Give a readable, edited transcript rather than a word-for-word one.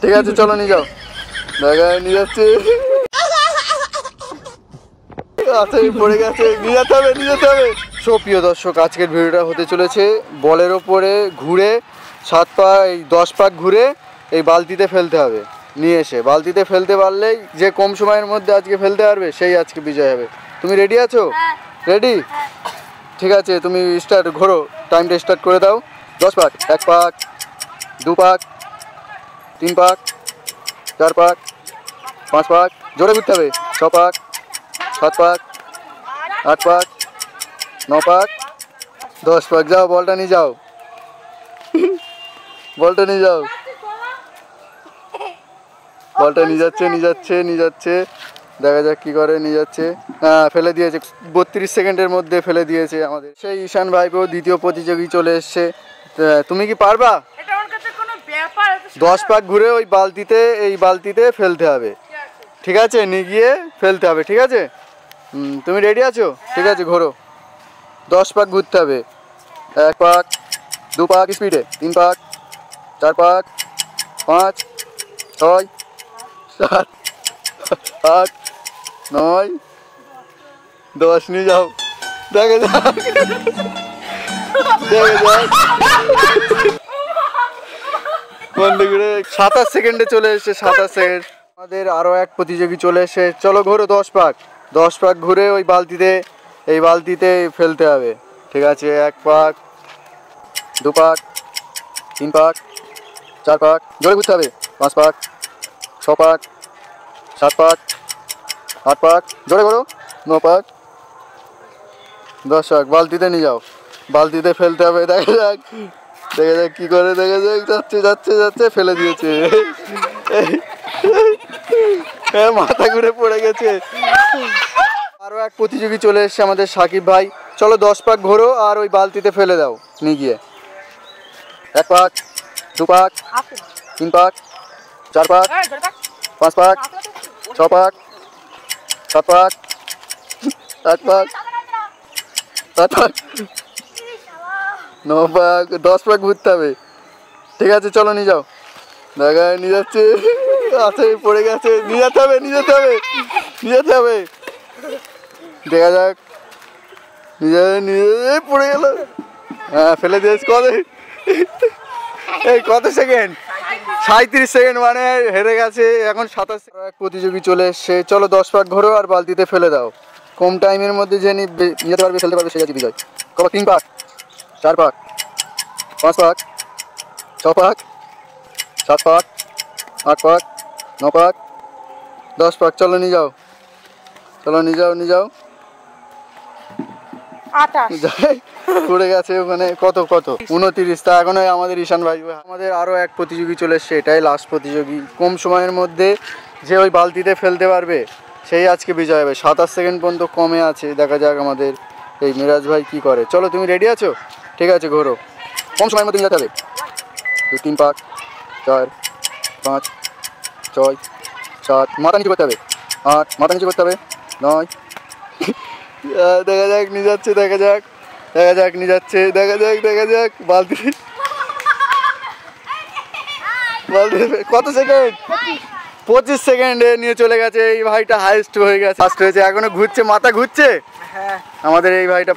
ঠিক আছে চলো নিয়ে যাও। দেখা নিয়ে যাচ্ছে, আচ্ছা পড়ে গেছে, নিয়ে যেতে হবে নিয়ে যেতে হবে। সো প্রিয় দর্শক, আজকের ভিডিওটা হতে চলেছে বলের ওপরে ঘুরে 7 পা 10 পাক ঘুরে এই বালতিতে ফেলতে হবে। নিয়ে এসে বালতিতে ফেলতে পারলেই যে কম সময়ের মধ্যে আজকে ফেলতে পারবে সেই আজকে বিজয় হবে। তুমি রেডি আছো? রেডি? ঠিক আছে, তুমি স্টার্ট ঘোরো, টাইমটা স্টার্ট করে দাও। 10 পাক, 1 পাক, 2 পাক, 3 পাক, 4 পাক, 5 পাক, জোরে ঘুরতে হবে, 6 পাক, 7 পাক, 8 পাক, 9 পাক, 10 পাক। যাও বলটা নিয়ে যাও, বলটা নিয়ে যাও। বলটা নিয়ে যাচ্ছে নিয়ে যাচ্ছে নিয়ে যাচ্ছে, দেখা যাক কি করে। নিয়ে যাচ্ছে, হ্যাঁ ফেলে দিয়েছে, 32 সেকেন্ডের মধ্যে ফেলে দিয়েছে আমাদের সেই ঈশান ভাইপো। দ্বিতীয় প্রতিযোগী চলে এসছে। তুমি কি পারবা? 10 পাক ঘুরে ওই বালতিতে, এই বালতিতে ফেলতে হবে, ঠিক আছে? নিয়ে গিয়ে ফেলতে হবে, ঠিক আছে? তুমি রেডি আছো? ঠিক আছে ঘোরো, 10 পাক ঘুরতে হবে। 1 পাক, 2 পাক স্পিডে, 3 পাক, 4 পাক, 5, 6, 7, 8, 9, 10। নিয়ে যাও, দেখে যাক, দেখে যাক। 27 সেকেন্ডে চলে এসছে, 27 সেকেন্ড। আমাদের আরও এক প্রতিযোগী চলে এসে, চলো ঘোরো 10 পাক। 10 পাক ঘুরে ওই বালতিতে, এই বালতিতে ফেলতে হবে, ঠিক আছে? 1 পাক, 2 পাক, 3 পাক, 4 পাক, জোরে ঘুরতে হবে, 5 পাক, 6 পাক, 7 পাক, 8 পাক, জোরে ঘোরো, 9 পাক, 10 পাক। বালতিতে নিয়ে যাও, বালতিতে ফেলতে হবে, দেখা যাক, দেখা যাক কি করে, দেখা যাক। যাচ্ছে যাচ্ছে যাচ্ছে, ফেলে দিয়েছে, মাথা ঘুরে পড়ে গেছে। আরও এক প্রতিযোগী চলে এসছে আমাদের সাকিব ভাই। চলো 10 পাক ঘোরো আর ওই বালতিতে ফেলে দাও নিয়ে গিয়ে। 1 পাক, 2 পাক, 3 পাক, 4 পাক, 5 পাক, 6 পাক, 7 পাক, 8 পাক, 7 পাক, 9 পাক, 10 পাক ঘুরতে হবে, ঠিক আছে? চলো নিয়ে যাও। দেখা নিয়ে যাচ্ছে, আছে পড়ে গেছে, নিয়ে যেতে হবে নিয়ে যেতে হবে নিয়ে যেতে হবে, দেখা যাক। নিয়ে নিয়ে পড়ে গেল, হ্যাঁ ফেলে দিয়েছে। কত সেকেন্ড? 37 সেকেন্ড, মানে হেরে গেছে। এখন 27 এক প্রতিযোগী চলে এসছে। চলো 10 পাক ঘোরো আর বালতিতে ফেলে দাও। কম টাইমের মধ্যে যে নিতে পারবে, ফেলতে পারবে, সে আছে বিজয়। কবার? 3 পাক, 4 পাক, 5 পাক, 6 পাক, 7 পাক, 8 পাক, 9 পাক, 10 পাক। চলো নিয়ে যাও, চলো নিয়ে যাও নিয়ে যাও। পড়ে গেছে, মানে কত 29। তা এখন আমাদের ঈশান ভাই। আমাদের আরও এক প্রতিযোগী চলে এসছে, এটাই লাস্ট প্রতিযোগী। কম সময়ের মধ্যে যে ওই বালতিতে ফেলতে পারবে সেই আজকে বিজয় হবে। 27 সেকেন্ড পর্যন্ত কমে আছে, দেখা যাক আমাদের এই মিরাজ ভাই কি করে। চলো তুমি রেডি আছো? ঠিক আছে ঘোরো, কম সময়ের মধ্যে নিয়ে যেতে হবে। 3 পাক, 4, 5, 6, 7, মাথা নিচে করতে হবে, 8, মাথা নিচে করতে হবে, 9। দেখা যাক নিয়ে যাচ্ছে, দেখা যাক, দেখা যাক নিয়ে যাচ্ছে, দেখা যাক, দেখা যাক। বালতি বালতি কত সেকেন্ড? 25 সেকেন্ডে নিয়ে চলে গেছে। এই ভাইটা হাইস্ট হয়ে গেছে, ফার্স্ট হয়েছে। এখনো ঘুরছে, মাথা ঘুরছে আমাদের এই ভাইটা।